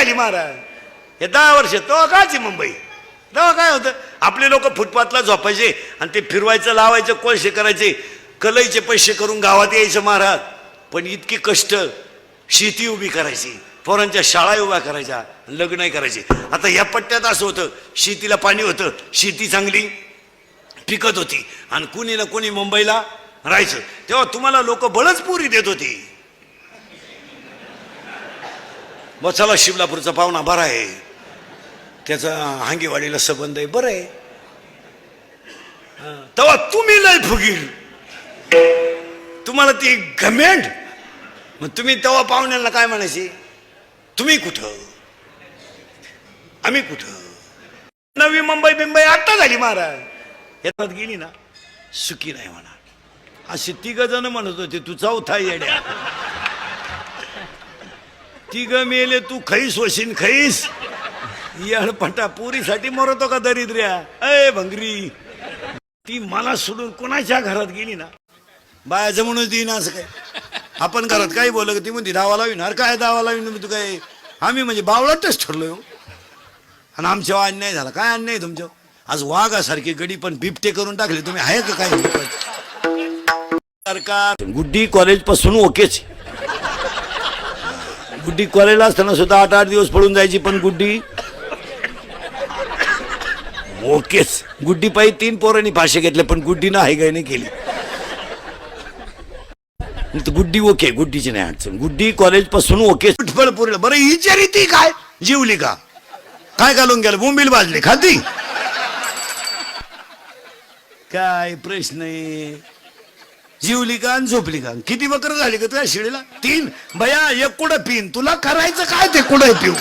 झाली महाराज. हे 10 वर्ष तो काची मुंबई. तेव्हा काय होतं, आपले लोक फुटपाथला झोपायचे आणि ते फिरवायचं, लावायचं, कोळशे करायचे, कलईचे पैसे करून गावात यायचं महाराज. पण इतकी कष्ट, शेती उभी करायची, पोरांच्या शाळा उभ्या करायच्या, लग्नही करायचे. आता या पट्ट्यात असं होतं, शेतीला पाणी होतं, शेती चांगली पिकत होती आणि कुणी ना कुणी मुंबईला राहायचं. तेव्हा तुम्हाला लोक बळच पुरी देत होती. मग चला शिमलापूरचा पाहुणा बरा आहे, त्याचा हांगेवाडीला संबंध आहे, बरं आहे. तेव्हा तुम्ही लय फुगीर, तुम्हाला ती घमेंड. मग तुम्ही तेव्हा पाहुण्यांना काय म्हणायचे, तुम्ही कुठं आम्ही कुठं. नवी मुंबई बिंबई आता झाली महाराज. यात गेली ना सुखी नाही म्हणा. असे 3 जण म्हणत होते तू चौथा येड्या. 3 मेले तू खैस वशीन खैस. येडपटा पुरीसाठी मरतो का दरिद्र्या. अय भंगरी, ती मला सोडून कोणाच्या घरात गेली ना, बायाचं म्हणून देईन असं काय. आपण घरात काही बोल ती म्हणते दावा लावीन. अरे काय दावा लावीन तू, काय आम्ही म्हणजे बावळाटच ठरलोय. आणि आमच्यावर अन्याय झाला. काय अन्याय तुमच्या. आज वाघासारखे गडी पण बिबटे करून टाकले तुम्ही. आहे का काय सरकार. गुड्डी कॉलेज पासून ओकेच. गुड्डी कॉलेजला असताना सुद्धा 8-8 दिवस पळून जायची, पण गुड्डी ओकेच. गुड्डी पायी 3 पोरांनी फाशी घेतले, पण गुड्डीनं हाय गाय नाही केली. गुड्डी ओके, गुड्डीची नाही अडचण. गुड्डी कॉलेज पासून ओके. पुरलं बरं. हिच्यारी ती काय जीवली का, काय घालून गेलं, बोंबील भाजली खाती. काय प्रश्न आहे. जीवली का आणि झोपली का. किती बकर झाली का तुझ्या शिडीला. 3. बया एक कुठं पिन तुला करायचं काय ते कुठं पिऊ.